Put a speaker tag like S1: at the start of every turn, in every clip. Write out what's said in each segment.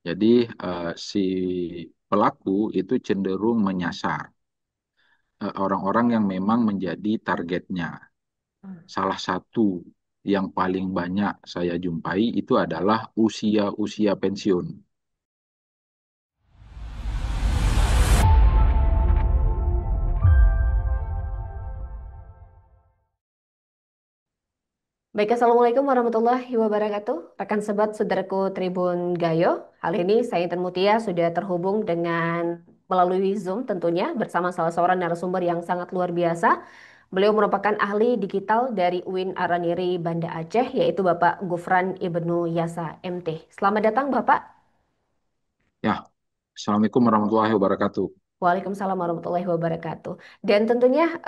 S1: Jadi si pelaku itu cenderung menyasar orang-orang yang memang menjadi targetnya. Salah satu yang paling banyak saya jumpai itu adalah usia-usia pensiun.
S2: Baik, Assalamualaikum warahmatullahi wabarakatuh. Rekan sebat saudaraku Tribun Gayo. Hal ini saya Intan Mutia sudah terhubung dengan melalui Zoom tentunya bersama salah seorang narasumber yang sangat luar biasa. Beliau merupakan ahli digital dari UIN Araniri Banda Aceh, yaitu Bapak Gufran Ibnu Yasa MT. Selamat datang Bapak.
S1: Ya, Assalamualaikum warahmatullahi wabarakatuh.
S2: Waalaikumsalam warahmatullahi wabarakatuh. Dan tentunya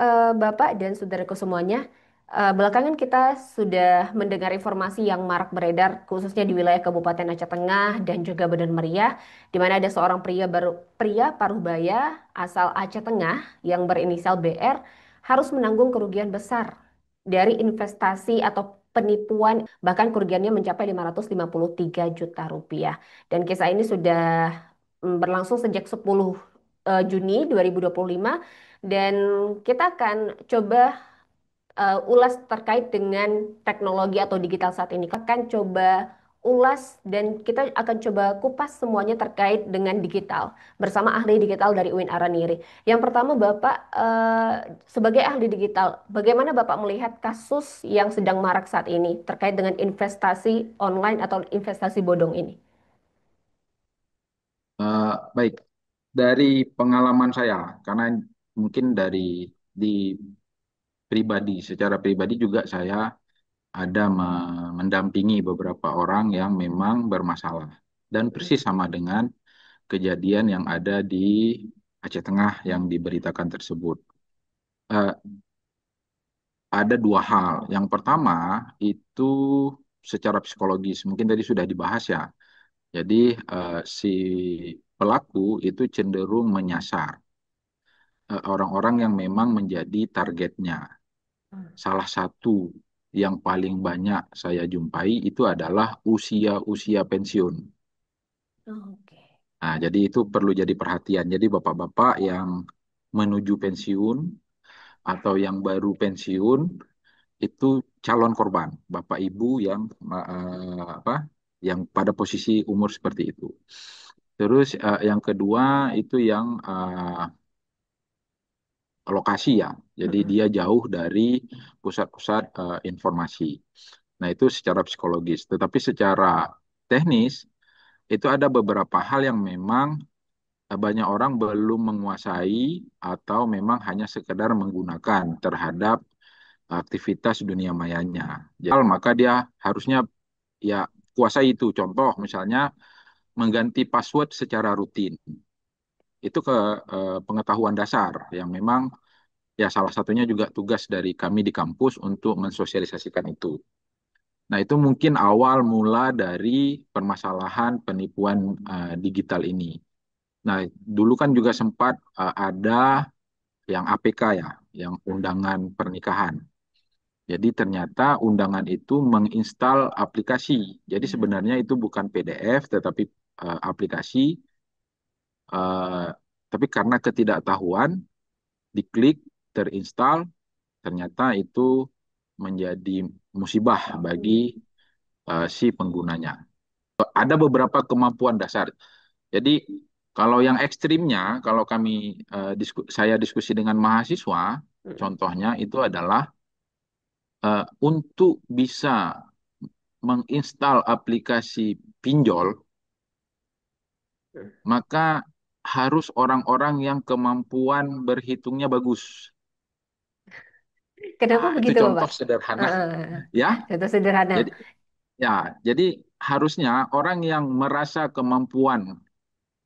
S2: Bapak dan saudaraku semuanya, belakangan kita sudah mendengar informasi yang marak beredar khususnya di wilayah Kabupaten Aceh Tengah dan juga Benar Meriah, di mana ada seorang pria Parubaya asal Aceh Tengah yang berinisial BR harus menanggung kerugian besar dari investasi atau penipuan, bahkan kerugiannya mencapai 553 juta rupiah. Dan kisah ini sudah berlangsung sejak 10 Juni 2025 dan kita akan coba ulas terkait dengan teknologi atau digital saat ini. Kita akan coba ulas dan kita akan coba kupas semuanya terkait dengan digital bersama ahli digital dari UIN Araniri. Yang pertama Bapak sebagai ahli digital, bagaimana Bapak melihat kasus yang sedang marak saat ini terkait dengan investasi online atau investasi bodong ini?
S1: Baik, dari pengalaman saya, karena mungkin di secara pribadi juga saya ada mendampingi beberapa orang yang memang bermasalah dan persis sama dengan kejadian yang ada di Aceh Tengah yang diberitakan tersebut. Eh, ada dua hal. Yang pertama itu secara psikologis, mungkin tadi sudah dibahas ya. Jadi si pelaku itu cenderung menyasar orang-orang yang memang menjadi targetnya. Salah satu yang paling banyak saya jumpai itu adalah usia-usia pensiun.
S2: Oke.
S1: Nah, jadi itu perlu jadi perhatian. Jadi bapak-bapak yang menuju pensiun atau yang baru pensiun itu calon korban. Bapak Ibu yang apa? Yang pada posisi umur seperti itu. Terus yang kedua itu yang lokasi ya. Jadi
S2: Mm-mm.
S1: dia jauh dari pusat-pusat informasi. Nah, itu secara psikologis. Tetapi secara teknis itu ada beberapa hal yang memang banyak orang belum menguasai atau memang hanya sekedar menggunakan terhadap aktivitas dunia mayanya. Jadi, maka dia harusnya ya kuasai itu. Contoh misalnya mengganti password secara rutin. Itu pengetahuan dasar yang memang ya salah satunya juga tugas dari kami di kampus untuk mensosialisasikan itu. Nah, itu mungkin awal mula dari permasalahan penipuan digital ini. Nah, dulu kan juga sempat ada yang APK ya, yang undangan pernikahan. Jadi ternyata undangan itu menginstal aplikasi. Jadi
S2: Iya.
S1: sebenarnya itu bukan PDF tetapi aplikasi. eh, tapi karena ketidaktahuan, diklik, terinstall, ternyata itu menjadi musibah bagi si penggunanya. Ada beberapa kemampuan dasar. Jadi kalau yang ekstrimnya, kalau saya diskusi dengan mahasiswa,
S2: Mm-mm.
S1: contohnya itu adalah untuk bisa menginstal aplikasi pinjol, maka harus orang-orang yang kemampuan berhitungnya bagus.
S2: Kenapa
S1: Nah, itu
S2: begitu,
S1: contoh
S2: Bapak?
S1: sederhana,
S2: Heeh.
S1: ya.
S2: Contoh sederhana.
S1: Jadi, ya, jadi harusnya orang yang merasa kemampuan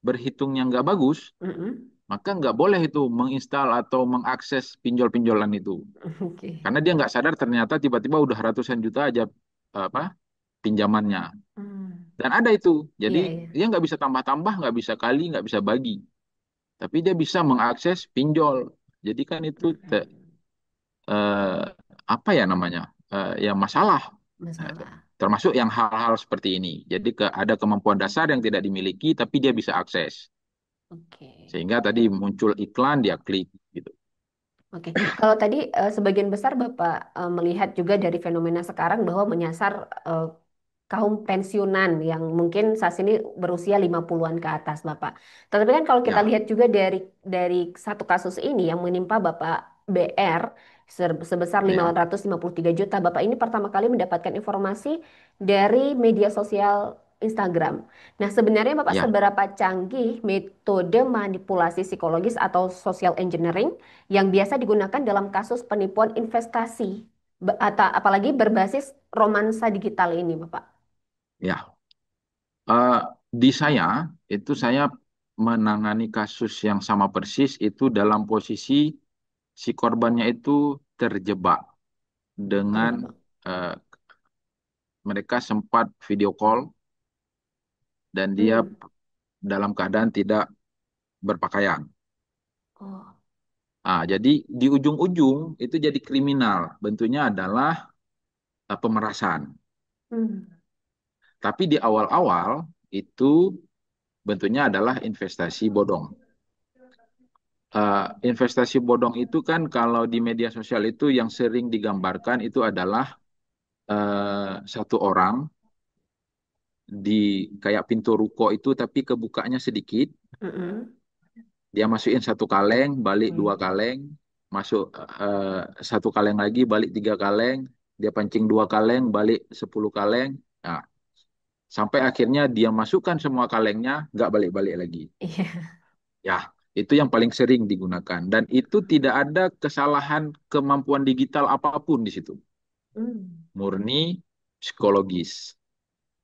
S1: berhitungnya nggak bagus,
S2: Mm-mm.
S1: maka nggak boleh itu menginstal atau mengakses pinjol-pinjolan itu.
S2: Oke.
S1: Karena dia nggak sadar ternyata tiba-tiba udah ratusan juta aja apa pinjamannya.
S2: Hmm.
S1: Dan ada itu. Jadi
S2: Iya, iya.
S1: dia nggak bisa tambah-tambah, nggak bisa kali, nggak bisa bagi. Tapi dia bisa mengakses pinjol. Jadi kan itu
S2: Mm-mm.
S1: eh, apa ya namanya? Ya masalah. Nah, itu.
S2: Masalah.
S1: Termasuk yang hal-hal seperti ini. Jadi ada kemampuan dasar yang tidak dimiliki, tapi dia bisa akses.
S2: Oke.
S1: Sehingga tadi muncul iklan, dia klik gitu.
S2: Oke, kalau tadi sebagian besar Bapak melihat juga dari fenomena sekarang bahwa menyasar kaum pensiunan yang mungkin saat ini berusia 50-an ke atas, Bapak. Tetapi kan kalau kita
S1: Ya,
S2: lihat juga dari satu kasus ini yang menimpa Bapak BR sebesar
S1: ya,
S2: 553 juta, Bapak ini pertama kali mendapatkan informasi dari media sosial Instagram. Nah, sebenarnya Bapak
S1: ya.
S2: seberapa canggih metode manipulasi psikologis atau social engineering yang biasa digunakan dalam kasus penipuan investasi atau apalagi berbasis romansa digital ini, Bapak?
S1: Ya. Eh, di saya itu saya menangani kasus yang sama persis itu dalam posisi si korbannya itu terjebak dengan
S2: Gimana, Pak?
S1: eh, mereka sempat video call dan dia
S2: Hmm.
S1: dalam keadaan tidak berpakaian.
S2: Oh.
S1: Ah, jadi di ujung-ujung itu jadi kriminal. Bentuknya adalah pemerasan.
S2: Hmm.
S1: Tapi di awal-awal itu bentuknya adalah investasi bodong. Investasi bodong itu kan kalau di media sosial itu yang sering digambarkan itu adalah satu orang di kayak pintu ruko itu tapi kebukanya sedikit,
S2: Mm-mm.
S1: dia masukin satu kaleng, balik dua
S2: Oke.
S1: kaleng, masuk satu kaleng lagi, balik tiga kaleng, dia pancing dua kaleng, balik 10 kaleng, nah, sampai akhirnya dia masukkan semua kalengnya, nggak balik-balik lagi.
S2: Iya.
S1: Ya, itu yang paling sering digunakan. Dan itu tidak ada kesalahan kemampuan digital apapun di situ.
S2: Hmm.
S1: Murni psikologis.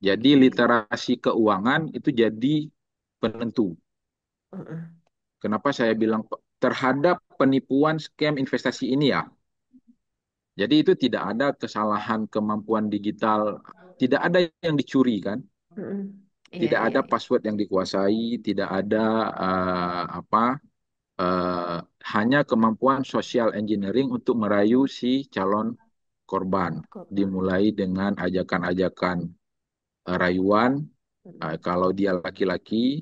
S1: Jadi
S2: Oke.
S1: literasi keuangan itu jadi penentu.
S2: Mm-mm.
S1: Kenapa saya bilang terhadap penipuan scam investasi ini ya. Jadi itu tidak ada kesalahan kemampuan digital, tidak ada yang dicuri kan,
S2: Mm-mm. Iya,
S1: tidak
S2: iya,
S1: ada
S2: iya.
S1: password yang dikuasai, tidak ada eh, hanya kemampuan social engineering untuk merayu si calon korban.
S2: Korban.
S1: Dimulai dengan ajakan-ajakan rayuan.
S2: Mm-mm.
S1: Kalau dia laki-laki,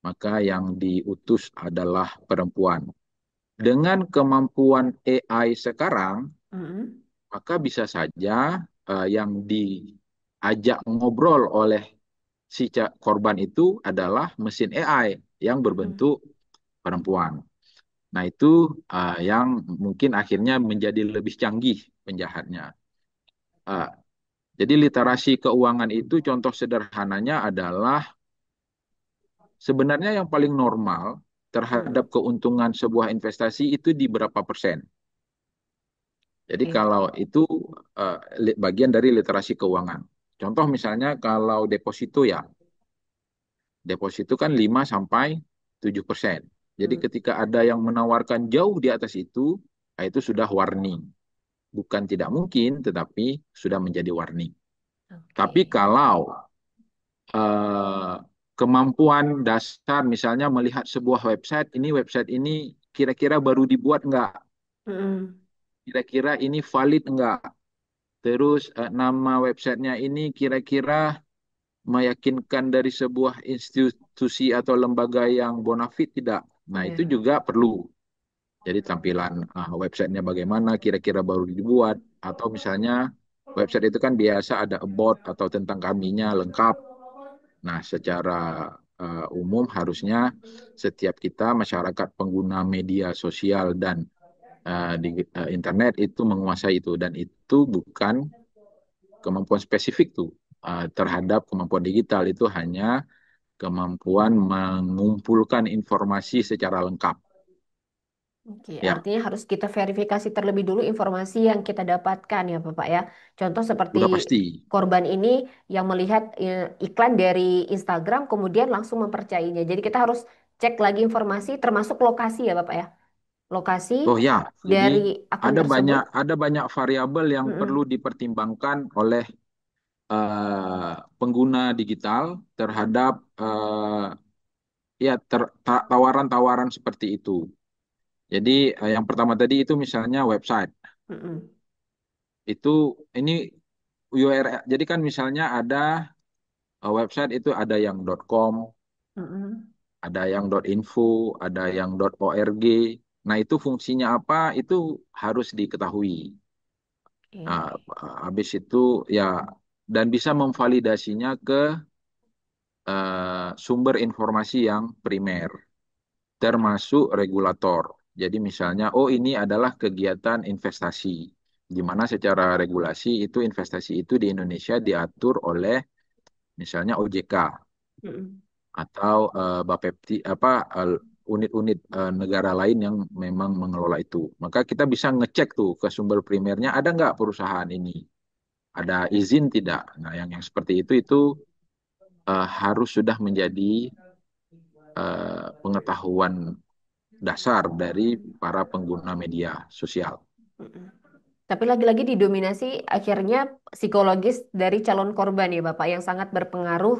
S1: maka yang diutus adalah perempuan. Dengan kemampuan AI sekarang,
S2: Mm-mm.
S1: maka bisa saja yang diajak ngobrol oleh si korban itu adalah mesin AI yang
S2: Mm-mm.
S1: berbentuk perempuan. Nah, itu yang mungkin akhirnya menjadi lebih canggih penjahatnya. Uh, jadi literasi keuangan itu contoh sederhananya adalah sebenarnya yang paling normal terhadap
S2: Mm-mm.
S1: keuntungan sebuah investasi itu di berapa persen. Jadi
S2: Oke.
S1: kalau itu uh, bagian dari literasi keuangan. Contoh misalnya kalau deposito ya, deposito kan 5 sampai 7%. Jadi
S2: Mm.
S1: ketika ada yang menawarkan jauh di atas itu sudah warning. Bukan tidak mungkin, tetapi sudah menjadi warning. Tapi
S2: Oke.
S1: kalau eh, kemampuan dasar misalnya melihat sebuah website ini kira-kira baru dibuat enggak?
S2: Mm-mm.
S1: Kira-kira ini valid enggak? Terus nama websitenya ini kira-kira meyakinkan dari sebuah institusi atau lembaga yang bonafit tidak? Nah, itu
S2: Iya.
S1: juga perlu. Jadi tampilan websitenya bagaimana, kira-kira baru dibuat, atau misalnya website itu kan biasa ada about atau tentang kaminya lengkap. Nah, secara umum harusnya setiap kita masyarakat pengguna media sosial dan di internet itu menguasai itu dan itu bukan kemampuan spesifik tuh terhadap kemampuan digital itu hanya kemampuan mengumpulkan informasi secara lengkap.
S2: Oke,
S1: Ya,
S2: artinya harus kita verifikasi terlebih dulu informasi yang kita dapatkan ya Bapak ya. Contoh seperti
S1: udah pasti.
S2: korban ini yang melihat iklan dari Instagram kemudian langsung mempercayainya. Jadi kita harus cek lagi informasi termasuk lokasi ya Bapak ya. Lokasi
S1: Oh ya, jadi
S2: dari akun tersebut.
S1: ada banyak variabel yang perlu
S2: Mm-mm.
S1: dipertimbangkan oleh pengguna digital
S2: Mm-mm.
S1: terhadap ya tawaran-tawaran seperti itu. Jadi yang pertama tadi itu misalnya website.
S2: Mm-mm.
S1: Itu ini URL. Jadi kan misalnya ada website itu ada yang .com,
S2: Mm-mm.
S1: ada yang .info, ada yang .org. Nah, itu fungsinya apa? Itu harus diketahui. Nah,
S2: Oke.
S1: habis itu ya dan bisa memvalidasinya ke sumber informasi yang primer, termasuk regulator. Jadi misalnya, oh ini adalah kegiatan investasi, di mana secara regulasi itu investasi itu di Indonesia diatur oleh misalnya OJK
S2: Mm-mm.
S1: atau Bapepti apa unit-unit negara lain yang memang mengelola itu. Maka kita bisa ngecek tuh ke sumber primernya ada nggak perusahaan ini, ada izin tidak. Nah, yang seperti itu harus sudah menjadi pengetahuan dasar dari para pengguna media sosial.
S2: Mm-mm. Tapi lagi-lagi didominasi akhirnya psikologis dari calon korban ya Bapak yang sangat berpengaruh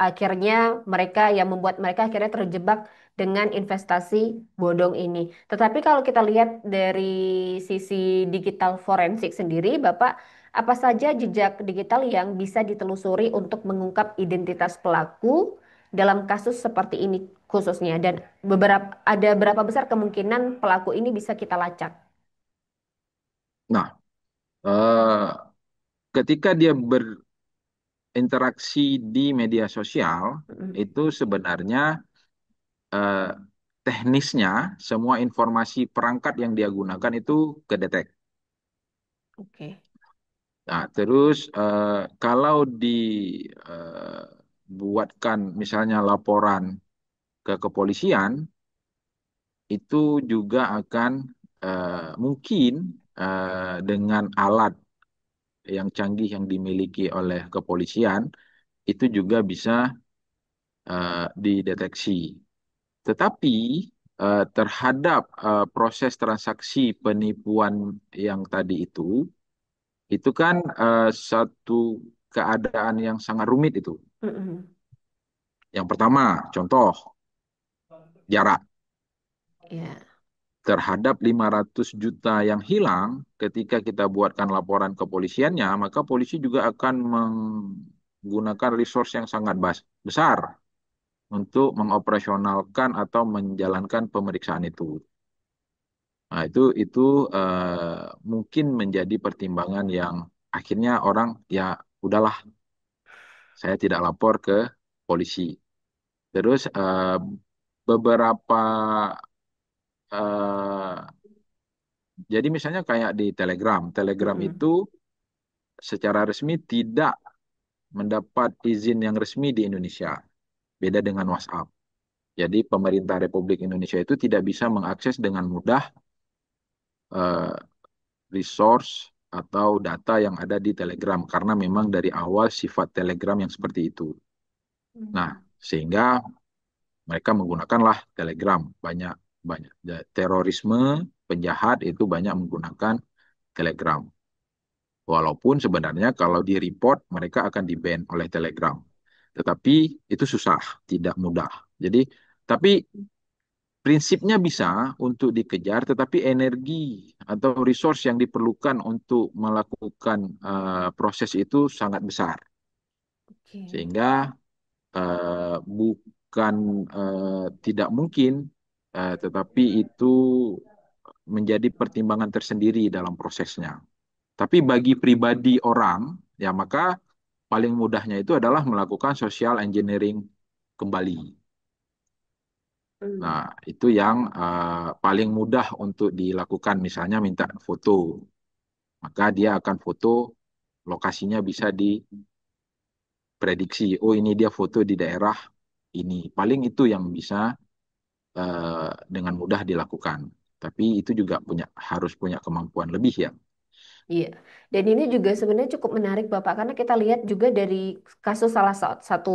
S2: akhirnya mereka yang membuat mereka akhirnya terjebak dengan investasi bodong ini. Tetapi kalau kita lihat dari sisi digital forensik sendiri Bapak, apa saja jejak digital yang bisa ditelusuri untuk mengungkap identitas pelaku dalam kasus seperti ini khususnya dan ada berapa besar kemungkinan pelaku ini bisa kita lacak?
S1: Nah, eh, ketika dia berinteraksi di media sosial,
S2: Mm-mm.
S1: itu sebenarnya eh, teknisnya semua informasi perangkat yang dia gunakan itu kedetek.
S2: Oke.
S1: Nah, terus kalau dibuatkan misalnya laporan ke kepolisian, itu juga akan mungkin dengan alat yang canggih yang dimiliki oleh kepolisian, itu juga bisa dideteksi. Tetapi terhadap proses transaksi penipuan yang tadi itu kan satu keadaan yang sangat rumit itu.
S2: Mm-mm.
S1: Yang pertama, contoh jarak
S2: Ya.
S1: terhadap 500 juta yang hilang, ketika kita buatkan laporan kepolisiannya, maka polisi juga akan menggunakan resource yang sangat besar untuk mengoperasionalkan atau menjalankan pemeriksaan itu. Nah, itu mungkin menjadi pertimbangan yang akhirnya orang ya udahlah, saya tidak lapor ke polisi. Terus beberapa eh, jadi misalnya kayak di Telegram, Telegram
S2: Mm-mm.
S1: itu secara resmi tidak mendapat izin yang resmi di Indonesia, beda dengan WhatsApp. Jadi pemerintah Republik Indonesia itu tidak bisa mengakses dengan mudah eh, resource atau data yang ada di Telegram karena memang dari awal sifat Telegram yang seperti itu. Nah,
S2: Mm.
S1: sehingga mereka menggunakanlah Telegram banyak banyak terorisme penjahat itu banyak menggunakan Telegram. Walaupun sebenarnya kalau di report mereka akan di-ban oleh Telegram. Tetapi itu susah, tidak mudah. Jadi, tapi prinsipnya bisa untuk dikejar, tetapi energi atau resource yang diperlukan untuk melakukan proses itu sangat besar.
S2: Oke.
S1: Sehingga bukan tidak mungkin, tetapi itu menjadi pertimbangan tersendiri dalam prosesnya. Tapi bagi pribadi orang, ya maka paling mudahnya itu adalah melakukan social engineering kembali.
S2: Mm.
S1: Nah, itu yang paling mudah untuk dilakukan. Misalnya minta foto, maka dia akan foto lokasinya bisa diprediksi. Oh, ini dia foto di daerah ini. Paling itu yang bisa dengan mudah dilakukan. Tapi itu juga harus punya kemampuan lebih ya.
S2: Iya, dan ini juga sebenarnya cukup menarik Bapak karena kita lihat juga dari kasus salah satu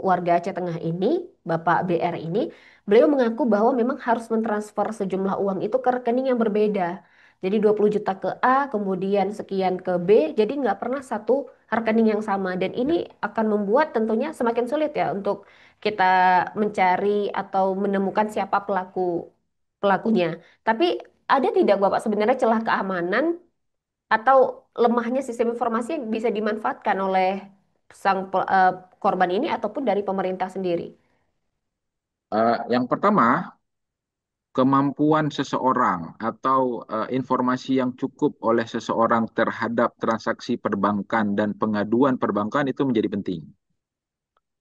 S2: warga Aceh Tengah ini, Bapak BR ini, beliau mengaku bahwa memang harus mentransfer sejumlah uang itu ke rekening yang berbeda. Jadi 20 juta ke A, kemudian sekian ke B, jadi nggak pernah satu rekening yang sama. Dan ini
S1: Ya.
S2: akan membuat tentunya semakin sulit ya untuk kita mencari atau menemukan siapa pelakunya. Tapi ada tidak Bapak sebenarnya celah keamanan atau lemahnya sistem informasi yang bisa dimanfaatkan oleh korban ini ataupun dari pemerintah sendiri?
S1: Yang pertama, kemampuan seseorang atau informasi yang cukup oleh seseorang terhadap transaksi perbankan dan pengaduan perbankan itu menjadi penting.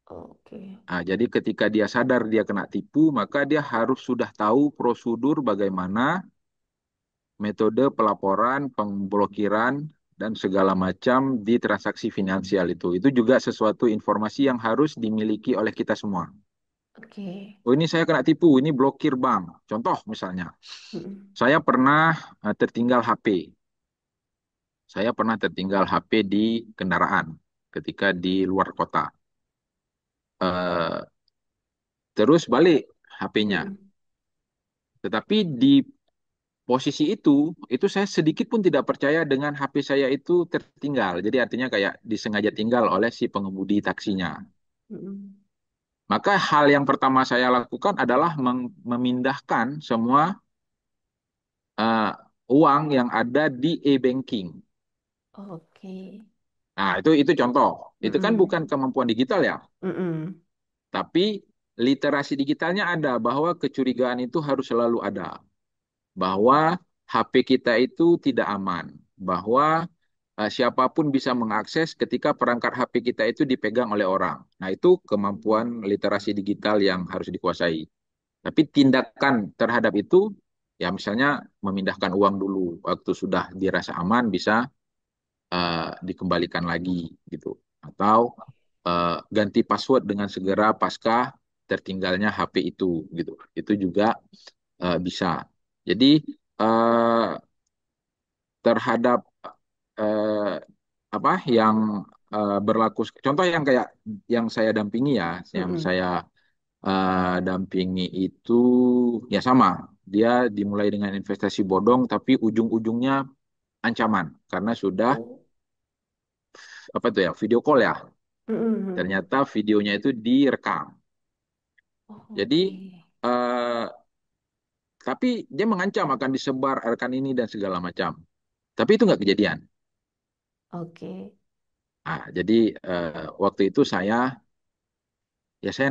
S2: Oke.
S1: Nah, jadi ketika dia sadar dia kena tipu, maka dia harus sudah tahu prosedur bagaimana metode pelaporan, pemblokiran, dan segala macam di transaksi finansial itu. Itu juga sesuatu informasi yang harus dimiliki oleh kita semua.
S2: Oke.
S1: Oh ini saya kena tipu, ini blokir bank. Contoh misalnya,
S2: Mm-mm.
S1: saya pernah tertinggal HP. Saya pernah tertinggal HP di kendaraan ketika di luar kota. Eh, terus balik HP-nya.
S2: Mm-mm.
S1: Tetapi di posisi itu saya sedikit pun tidak percaya dengan HP saya itu tertinggal. Jadi artinya kayak disengaja tinggal oleh si pengemudi taksinya.
S2: Mm-mm.
S1: Maka hal yang pertama saya lakukan adalah memindahkan semua eh, uang yang ada di e-banking.
S2: Oke.
S1: Nah, itu contoh. Itu kan bukan
S2: Mm-mm.
S1: kemampuan digital ya,
S2: Mm-mm.
S1: tapi literasi digitalnya ada bahwa kecurigaan itu harus selalu ada. Bahwa HP kita itu tidak aman, bahwa siapapun bisa mengakses ketika perangkat HP kita itu dipegang oleh orang. Nah, itu kemampuan literasi digital yang harus dikuasai. Tapi tindakan terhadap itu, ya misalnya memindahkan uang dulu, waktu sudah dirasa aman bisa dikembalikan lagi gitu. Atau ganti password dengan segera pasca tertinggalnya HP itu gitu. Itu juga bisa. Jadi eh, terhadap eh, apa yang berlaku, contoh yang kayak yang saya dampingi ya, yang
S2: Mm-mm.
S1: saya dampingi itu ya sama, dia dimulai dengan investasi bodong tapi ujung-ujungnya ancaman karena sudah
S2: Oh.
S1: apa tuh ya video call ya,
S2: Mm-mm.
S1: ternyata videonya itu direkam.
S2: Oh,
S1: Jadi
S2: oke.
S1: eh, tapi dia mengancam akan disebar rekan ini dan segala macam. Tapi itu nggak kejadian.
S2: Oke.
S1: Nah, jadi waktu itu saya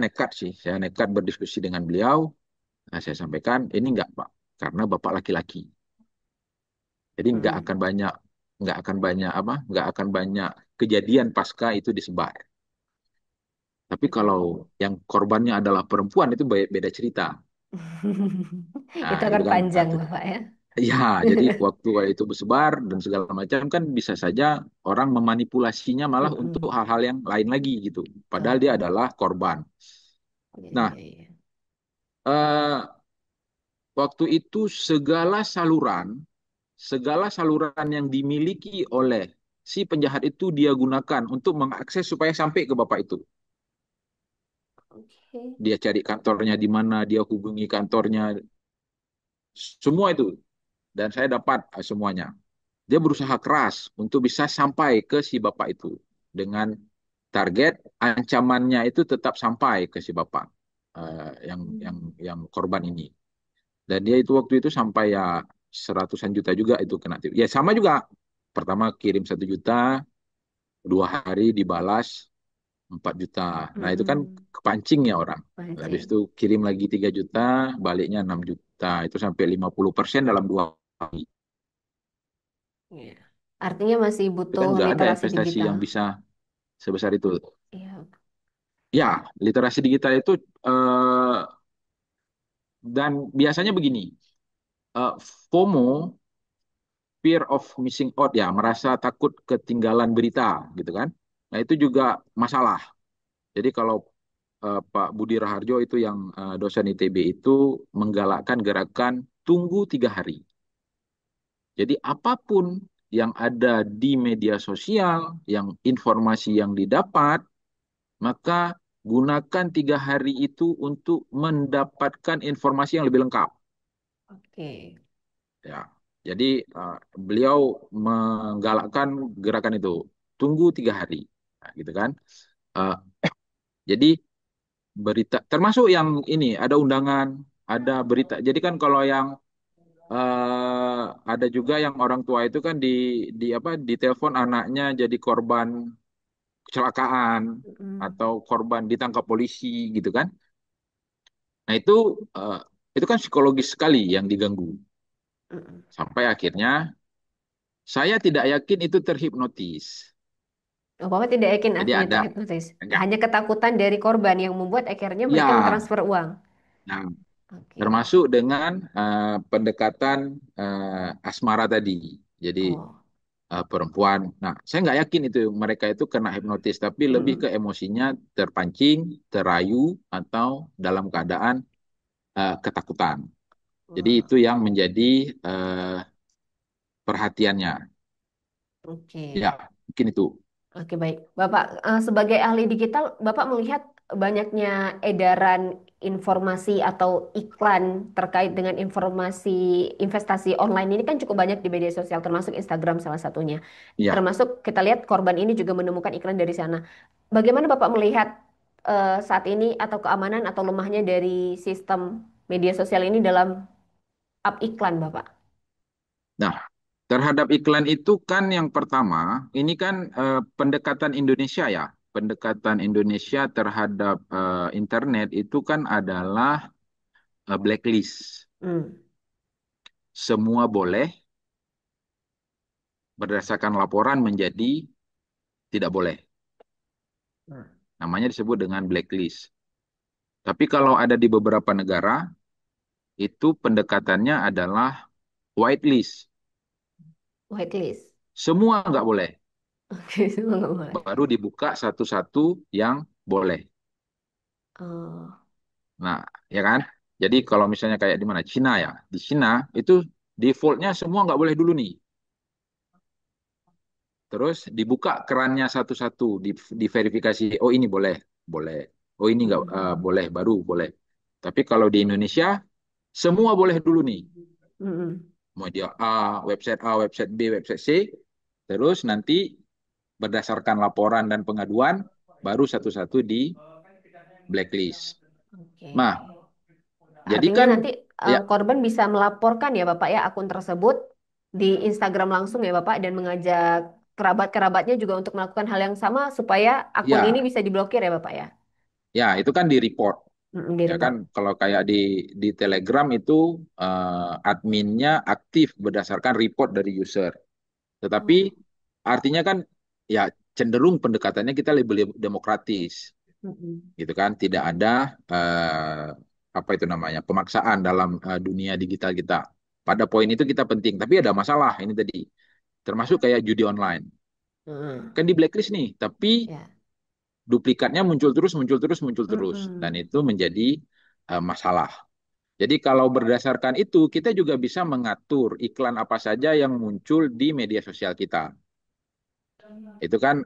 S1: nekat sih, saya nekat berdiskusi dengan beliau. Nah, saya sampaikan ini nggak Pak, karena Bapak laki-laki. Jadi
S2: Mm-mm.
S1: nggak akan banyak kejadian pasca itu disebar. Tapi kalau
S2: Mm-mm.
S1: yang korbannya adalah perempuan itu beda cerita.
S2: Itu
S1: Nah, itu
S2: akan
S1: kan
S2: panjang, Bapak ya.
S1: ya, jadi waktu itu bersebar dan segala macam kan bisa saja orang memanipulasinya malah untuk
S2: Mm-mm.
S1: hal-hal yang lain lagi gitu. Padahal dia
S2: Oke.
S1: adalah korban.
S2: Iya,
S1: Nah,
S2: iya, iya.
S1: eh, waktu itu segala saluran yang dimiliki oleh si penjahat itu dia gunakan untuk mengakses supaya sampai ke bapak itu.
S2: Oke.
S1: Dia cari kantornya di mana, dia hubungi kantornya, semua itu. Dan saya dapat semuanya. Dia berusaha keras untuk bisa sampai ke si bapak itu dengan target ancamannya itu tetap sampai ke si bapak
S2: Hmm.
S1: yang korban ini. Dan dia itu waktu itu sampai ya seratusan juta juga itu kena tipu. Ya sama juga. Pertama kirim 1 juta, 2 hari dibalas 4 juta. Nah itu kan
S2: Mm-mm.
S1: kepancing ya orang. Habis
S2: Pancing.
S1: itu kirim lagi 3 juta, baliknya 6 juta. Itu sampai 50% dalam 2 hari.
S2: Iya. Artinya masih
S1: Itu
S2: butuh
S1: kan nggak ada
S2: literasi
S1: investasi
S2: digital.
S1: yang bisa sebesar itu.
S2: Iya.
S1: Ya, literasi digital itu eh, dan biasanya begini, eh, FOMO, fear of missing out ya, merasa takut ketinggalan berita gitu kan. Nah, itu juga masalah. Jadi kalau Pak Budi Raharjo itu yang dosen ITB itu menggalakkan gerakan tunggu 3 hari. Jadi apapun yang ada di media sosial, yang informasi yang didapat, maka gunakan 3 hari itu untuk mendapatkan informasi yang lebih lengkap.
S2: Oke.
S1: Ya, jadi beliau menggalakkan gerakan itu tunggu 3 hari, nah, gitu kan. Uh, jadi berita termasuk yang ini ada undangan, ada berita. Jadi kan kalau yang ada juga yang orang tua itu kan di apa di telepon anaknya jadi korban kecelakaan
S2: Mm,
S1: atau korban ditangkap polisi gitu kan. Nah eh, itu kan psikologis sekali yang diganggu.
S2: mm.
S1: Sampai akhirnya saya tidak yakin itu terhipnotis.
S2: Oh, Bapak tidak yakin
S1: Jadi
S2: aslinya
S1: ada
S2: terhipnotis.
S1: enggak.
S2: Hanya ketakutan dari korban yang membuat akhirnya mereka
S1: Ya,
S2: mentransfer uang.
S1: nah,
S2: Oke.
S1: termasuk dengan pendekatan asmara tadi. Jadi
S2: Oh.
S1: perempuan. Nah, saya nggak yakin itu mereka itu kena hipnotis, tapi lebih ke
S2: Mm.
S1: emosinya terpancing, terayu, atau dalam keadaan ketakutan. Jadi
S2: Wah,
S1: itu yang menjadi eh, perhatiannya.
S2: oke.
S1: Ya, mungkin itu.
S2: Oke, baik. Bapak, sebagai ahli digital, Bapak melihat banyaknya edaran informasi atau iklan terkait dengan informasi investasi online ini kan cukup banyak di media sosial, termasuk Instagram salah satunya.
S1: Ya.
S2: Termasuk kita lihat korban ini juga menemukan iklan dari sana. Bagaimana Bapak melihat saat ini atau keamanan atau lemahnya dari sistem media sosial ini dalam up iklan, Bapak?
S1: Nah, terhadap iklan itu kan yang pertama, ini kan pendekatan Indonesia ya. Pendekatan Indonesia terhadap internet itu kan adalah blacklist.
S2: Hmm.
S1: Semua boleh berdasarkan laporan menjadi tidak boleh. Namanya disebut dengan blacklist. Tapi kalau ada di beberapa negara, itu pendekatannya adalah whitelist.
S2: Whitelist.
S1: Semua nggak boleh.
S2: Oke, semua nggak boleh.
S1: Baru dibuka satu-satu yang boleh.
S2: Oh.
S1: Nah, ya kan? Jadi kalau misalnya kayak di mana? Cina ya. Di Cina itu defaultnya semua nggak boleh dulu nih. Terus dibuka kerannya satu-satu, diverifikasi. Oh ini boleh, boleh. Oh ini nggak
S2: Mm-mm.
S1: boleh, baru boleh. Tapi kalau di Indonesia semua boleh dulu nih.
S2: Mm-mm.
S1: A, website B, website C. Terus nanti berdasarkan laporan dan pengaduan, baru satu-satu di blacklist.
S2: Oke.
S1: Nah, jadi
S2: Artinya
S1: kan
S2: nanti
S1: ya,
S2: korban bisa melaporkan ya Bapak ya akun tersebut di Instagram langsung ya Bapak dan mengajak kerabat-kerabatnya juga untuk melakukan hal yang sama supaya akun ini
S1: ya,
S2: bisa diblokir ya Bapak ya.
S1: ya itu kan di report.
S2: Di
S1: Ya kan,
S2: report.
S1: kalau kayak di Telegram itu adminnya aktif berdasarkan report dari user. Tetapi
S2: Oh.
S1: artinya kan ya cenderung pendekatannya kita lebih demokratis,
S2: Mm-mm.
S1: gitu kan? Tidak ada apa itu namanya pemaksaan dalam dunia digital kita. Pada poin itu kita penting, tapi ada masalah ini tadi, termasuk kayak judi online.
S2: Mm-mm.
S1: Kan di blacklist nih, tapi
S2: Ya.
S1: duplikatnya muncul terus, muncul terus, muncul terus, dan
S2: Mm-mm.
S1: itu menjadi masalah. Jadi kalau berdasarkan itu, kita juga bisa mengatur iklan apa saja yang muncul di media sosial kita. Itu kan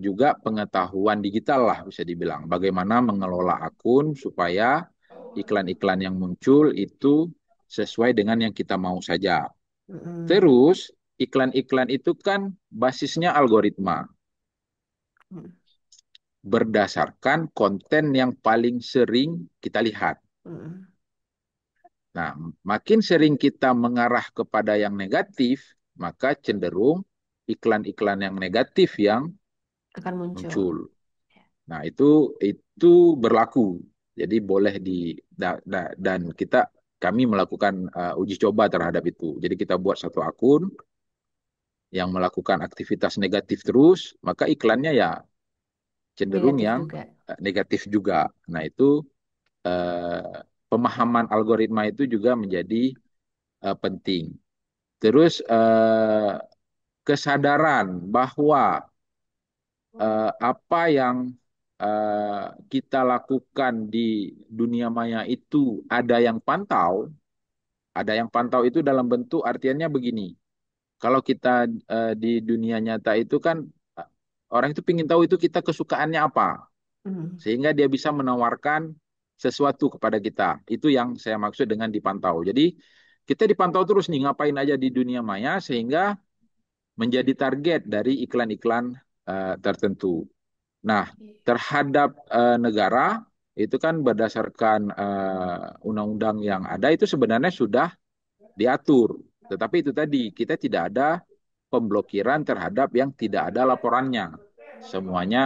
S1: juga pengetahuan digital lah bisa dibilang. Bagaimana mengelola akun supaya iklan-iklan yang muncul itu sesuai dengan yang kita mau saja.
S2: Mm-mm.
S1: Terus iklan-iklan itu kan basisnya algoritma
S2: Mm-mm.
S1: berdasarkan konten yang paling sering kita lihat.
S2: Mm-mm.
S1: Nah, makin sering kita mengarah kepada yang negatif, maka cenderung iklan-iklan yang negatif yang
S2: Akan muncul.
S1: muncul. Nah, itu berlaku. Jadi boleh dan kami melakukan uji coba terhadap itu. Jadi kita buat satu akun yang melakukan aktivitas negatif terus, maka iklannya ya cenderung
S2: Negatif
S1: yang
S2: juga.
S1: negatif juga. Nah, itu eh, pemahaman algoritma itu juga menjadi penting. Terus kesadaran bahwa apa yang kita lakukan di dunia maya itu ada yang pantau itu dalam bentuk artiannya begini. Kalau kita di dunia nyata itu kan eh, orang itu ingin tahu itu kita kesukaannya apa,
S2: Mm.
S1: sehingga dia bisa menawarkan sesuatu kepada kita. Itu yang saya maksud dengan dipantau. Jadi kita dipantau terus nih ngapain aja di dunia maya sehingga menjadi target dari iklan-iklan tertentu. Nah, terhadap negara itu kan berdasarkan undang-undang yang ada itu sebenarnya sudah diatur. Tetapi itu tadi, kita tidak ada pemblokiran terhadap yang tidak ada laporannya. Semuanya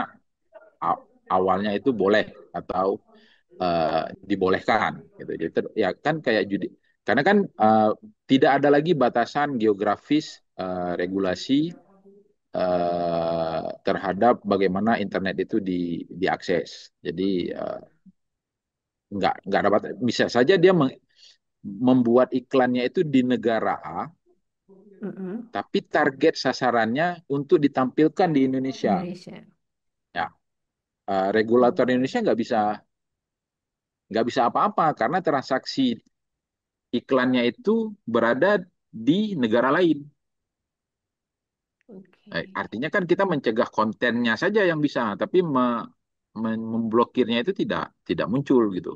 S1: awalnya itu boleh atau dibolehkan gitu. Jadi ya kan kayak judi. Karena kan tidak ada lagi batasan geografis regulasi terhadap bagaimana internet itu diakses. Jadi nggak dapat bisa saja dia membuat iklannya itu di negara A,
S2: Mm-mm.
S1: tapi target sasarannya untuk ditampilkan di Indonesia.
S2: Indonesia.
S1: Ya, regulator Indonesia nggak bisa apa-apa karena transaksi iklannya itu berada di negara lain.
S2: Oke.
S1: Artinya kan kita mencegah kontennya saja yang bisa, tapi memblokirnya itu tidak muncul gitu.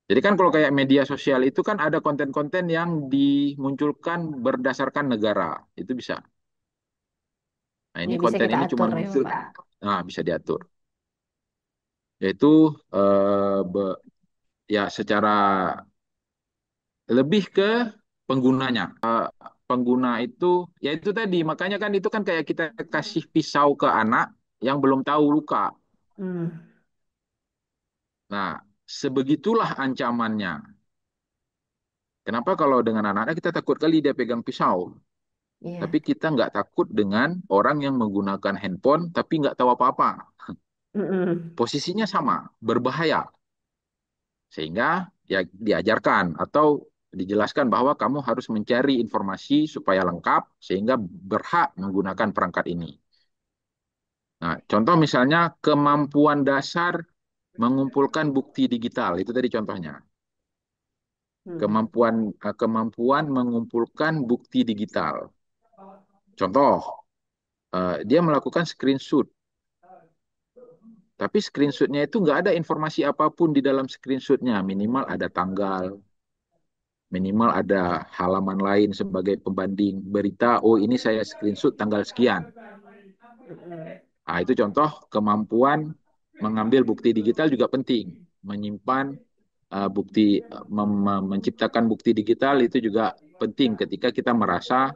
S1: Jadi kan kalau kayak media sosial itu kan ada konten-konten yang dimunculkan berdasarkan negara, itu bisa. Nah ini
S2: Ya bisa
S1: konten
S2: kita
S1: ini cuma
S2: atur ya
S1: muncul,
S2: Bapak.
S1: nah bisa diatur. Yaitu ya secara lebih ke penggunanya. Pengguna itu, ya itu tadi, makanya kan itu kan kayak kita kasih pisau ke anak yang belum tahu luka.
S2: Hmm.
S1: Nah, sebegitulah ancamannya. Kenapa kalau dengan anak-anak kita takut kali dia pegang pisau, tapi
S2: Iya.
S1: kita nggak takut dengan orang yang menggunakan handphone tapi nggak tahu apa-apa.
S2: Mm-mm.
S1: Posisinya sama, berbahaya. Sehingga ya diajarkan atau dijelaskan bahwa kamu harus mencari informasi supaya lengkap sehingga berhak menggunakan perangkat ini. Nah, contoh misalnya kemampuan dasar mengumpulkan bukti digital, itu tadi contohnya.
S2: Mm-mm.
S1: Kemampuan mengumpulkan bukti digital. Contoh, dia melakukan screenshot, tapi screenshotnya itu nggak ada informasi apapun di dalam screenshotnya. Minimal ada tanggal, minimal ada halaman lain sebagai pembanding berita. Oh, ini saya screenshot tanggal sekian.
S2: Mm-mm.
S1: Nah, itu contoh kemampuan mengambil bukti digital juga penting. Menyimpan bukti, menciptakan bukti digital itu juga penting ketika kita merasa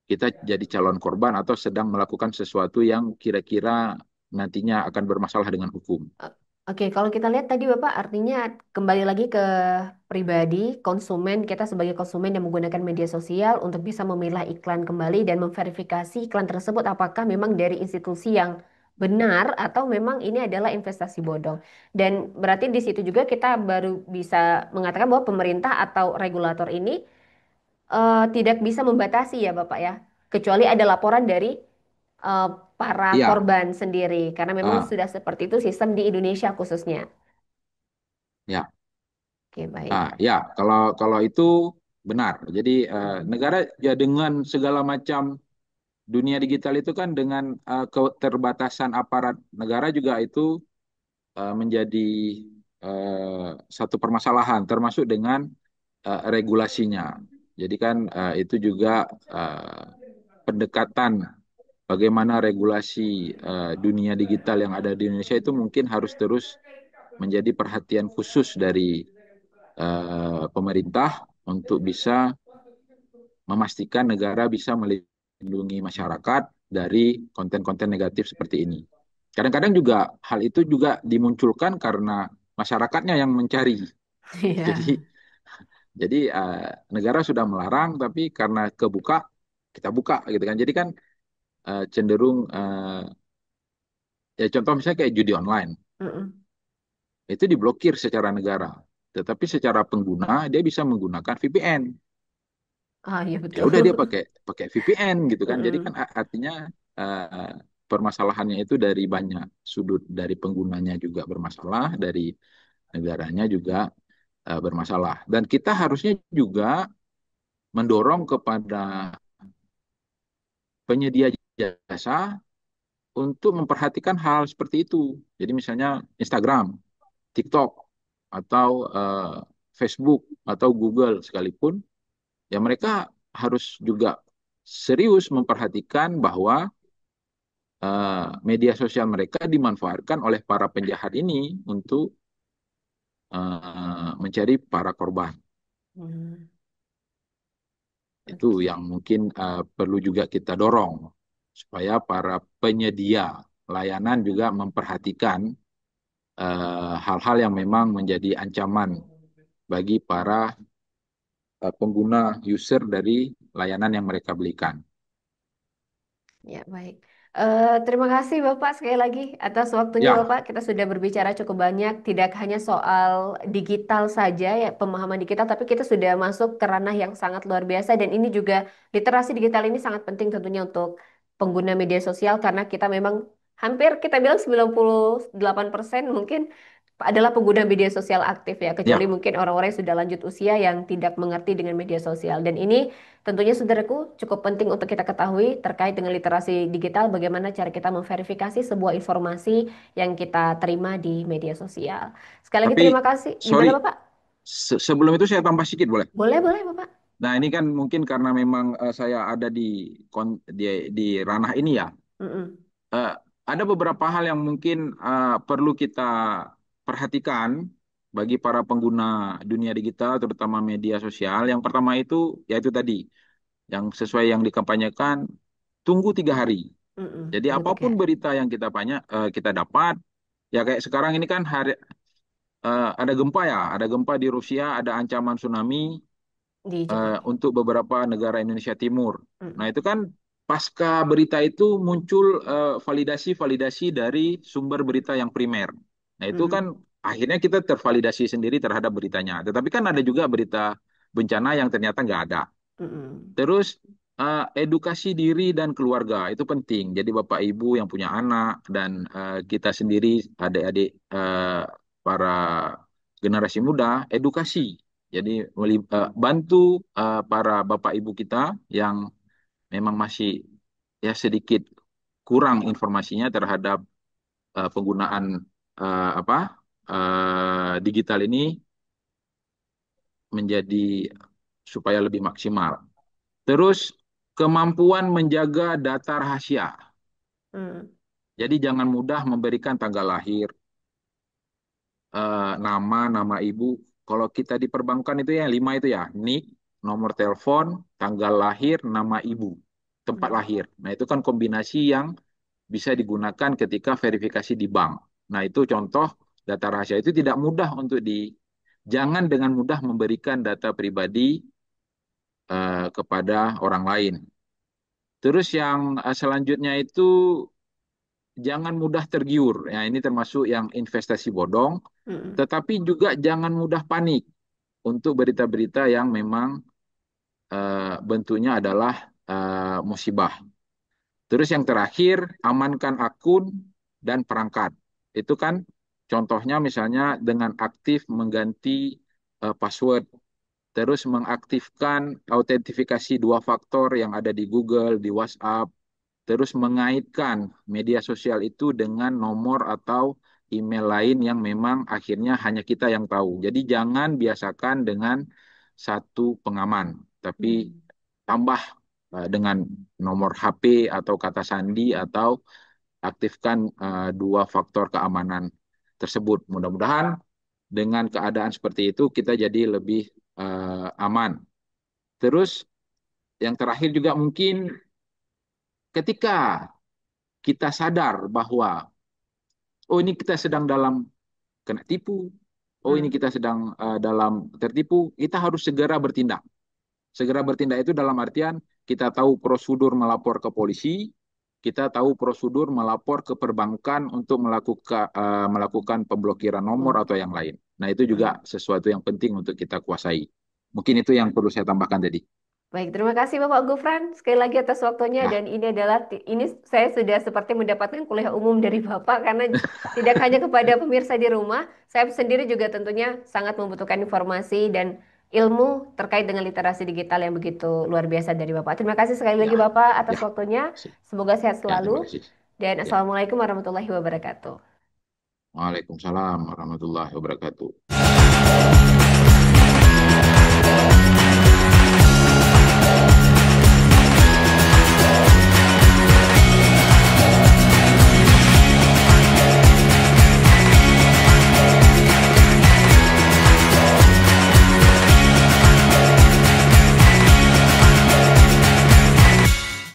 S1: kita jadi calon korban atau sedang melakukan sesuatu yang kira-kira nantinya akan bermasalah dengan hukum.
S2: O- Oke, kalau kita lihat tadi Bapak artinya kembali lagi ke pribadi, konsumen, kita sebagai konsumen yang menggunakan media sosial untuk bisa memilah iklan kembali dan memverifikasi iklan tersebut apakah memang dari institusi yang benar atau memang ini adalah investasi bodong. Dan berarti di situ juga kita baru bisa mengatakan bahwa pemerintah atau regulator ini tidak bisa membatasi ya Bapak ya, kecuali ada laporan dari eh, para
S1: Iya,
S2: korban sendiri, karena memang
S1: ah,
S2: sudah seperti itu sistem di Indonesia khususnya.
S1: ya,
S2: Oke, baik.
S1: ya. Kalau kalau itu benar. Jadi
S2: Mm-mm.
S1: negara ya dengan segala macam dunia digital itu kan dengan keterbatasan aparat negara juga itu menjadi satu permasalahan, termasuk dengan regulasinya. Jadi kan itu juga uh, pendekatan bagaimana regulasi dunia digital yang ada di Indonesia itu mungkin harus terus menjadi perhatian khusus dari pemerintah untuk bisa memastikan negara bisa melindungi masyarakat dari konten-konten negatif seperti ini. Kadang-kadang juga hal itu juga dimunculkan karena masyarakatnya yang mencari. Jadi
S2: Iya.
S1: jadi negara sudah melarang tapi karena kebuka kita buka gitu kan. Jadi kan cenderung ya contoh misalnya kayak judi online
S2: Mm-mm.
S1: itu diblokir secara negara. Tetapi secara pengguna dia bisa menggunakan VPN.
S2: Ah, iya
S1: Ya
S2: betul.
S1: udah dia pakai pakai VPN gitu kan. Jadi kan
S2: Mm-mm.
S1: artinya uh, permasalahannya itu dari banyak sudut, dari penggunanya juga bermasalah, dari negaranya juga bermasalah. Dan kita harusnya juga mendorong kepada penyedia jasa untuk memperhatikan hal seperti itu. Jadi misalnya Instagram, TikTok, atau Facebook atau Google sekalipun, ya mereka harus juga serius memperhatikan bahwa media sosial mereka dimanfaatkan oleh para penjahat ini untuk mencari para korban.
S2: Hmm.
S1: Itu yang mungkin perlu juga kita dorong supaya para penyedia layanan juga memperhatikan hal-hal yang memang menjadi ancaman bagi para pengguna user dari layanan yang mereka belikan.
S2: Ya, baik. Terima kasih Bapak sekali lagi atas waktunya
S1: Ya,
S2: Bapak. Kita sudah berbicara cukup banyak, tidak hanya soal digital saja ya, pemahaman digital, tapi kita sudah masuk ke ranah yang sangat luar biasa dan ini juga literasi digital ini sangat penting tentunya untuk pengguna media sosial karena kita memang hampir kita bilang 98% mungkin adalah pengguna media sosial aktif ya, kecuali
S1: ya.
S2: mungkin orang-orang yang sudah lanjut usia yang tidak mengerti dengan media sosial. Dan ini tentunya saudaraku cukup penting untuk kita ketahui terkait dengan literasi digital, bagaimana cara kita memverifikasi sebuah informasi yang kita terima di media sosial. Sekali lagi
S1: Tapi
S2: terima kasih.
S1: sorry,
S2: Gimana Bapak?
S1: sebelum itu saya tambah sedikit boleh?
S2: Boleh, boleh Bapak.
S1: Nah, ini kan mungkin karena memang saya ada di di ranah ini ya.
S2: Mm-mm.
S1: Eh, ada beberapa hal yang mungkin perlu kita perhatikan bagi para pengguna dunia digital, terutama media sosial. Yang pertama itu, yaitu tadi, yang sesuai yang dikampanyekan, tunggu 3 hari.
S2: Mm-mm.
S1: Jadi
S2: Tunggu tiga
S1: apapun
S2: hari.
S1: berita yang kita dapat, ya kayak sekarang ini kan ada gempa ya, ada gempa di Rusia, ada ancaman tsunami
S2: Di Jepang.
S1: untuk beberapa negara Indonesia Timur. Nah,
S2: Mm-mm.
S1: itu kan pasca berita itu muncul validasi-validasi dari sumber berita yang primer. Nah, itu kan
S2: Mm-mm.
S1: akhirnya kita tervalidasi sendiri terhadap beritanya. Tetapi kan ada juga berita bencana yang ternyata nggak ada.
S2: Mm-mm.
S1: Terus edukasi diri dan keluarga itu penting. Jadi Bapak Ibu yang punya anak dan kita sendiri adik-adik para generasi muda edukasi. Jadi bantu para Bapak Ibu kita yang memang masih ya sedikit kurang informasinya terhadap penggunaan apa digital ini menjadi supaya lebih maksimal. Terus kemampuan menjaga data rahasia.
S2: Mm.
S1: Jadi jangan mudah memberikan tanggal lahir, nama ibu. Kalau kita di perbankan itu ya 5 itu ya, NIK, nomor telepon, tanggal lahir, nama ibu, tempat
S2: Mm.
S1: lahir. Nah itu kan kombinasi yang bisa digunakan ketika verifikasi di bank. Nah itu contoh data rahasia itu tidak mudah untuk jangan dengan mudah memberikan data pribadi kepada orang lain. Terus yang selanjutnya itu jangan mudah tergiur. Ya, ini termasuk yang investasi bodong,
S2: Mm.
S1: tetapi juga jangan mudah panik untuk berita-berita yang memang bentuknya adalah musibah. Terus yang terakhir, amankan akun dan perangkat. Itu kan contohnya misalnya dengan aktif mengganti password, terus mengaktifkan autentifikasi 2 faktor yang ada di Google, di WhatsApp, terus mengaitkan media sosial itu dengan nomor atau email lain yang memang akhirnya hanya kita yang tahu. Jadi jangan biasakan dengan satu pengaman, tapi
S2: Mm.
S1: tambah dengan nomor HP atau kata sandi atau aktifkan 2 faktor keamanan tersebut. Mudah-mudahan dengan keadaan seperti itu kita jadi lebih aman. Terus yang terakhir juga mungkin ketika kita sadar bahwa oh ini kita sedang dalam kena tipu, oh ini
S2: Mm.
S1: kita sedang dalam tertipu, kita harus segera bertindak. Segera bertindak itu dalam artian kita tahu prosedur melapor ke polisi, kita tahu prosedur melapor ke perbankan untuk melakukan pemblokiran nomor atau
S2: Oke.
S1: yang lain. Nah, itu juga
S2: Mm.
S1: sesuatu yang penting untuk kita kuasai. Mungkin itu yang perlu saya tambahkan tadi.
S2: Baik, terima kasih Bapak Gufran sekali lagi atas waktunya
S1: Ya,
S2: dan ini adalah ini saya sudah seperti mendapatkan kuliah umum dari Bapak karena tidak hanya kepada pemirsa di rumah, saya sendiri juga tentunya sangat membutuhkan informasi dan ilmu terkait dengan literasi digital yang begitu luar biasa dari Bapak. Terima kasih sekali lagi
S1: ya,
S2: Bapak atas
S1: ya.
S2: waktunya. Semoga sehat
S1: Ya, terima
S2: selalu
S1: kasih.
S2: dan
S1: Ya.
S2: Assalamualaikum warahmatullahi wabarakatuh.
S1: Waalaikumsalam warahmatullahi wabarakatuh.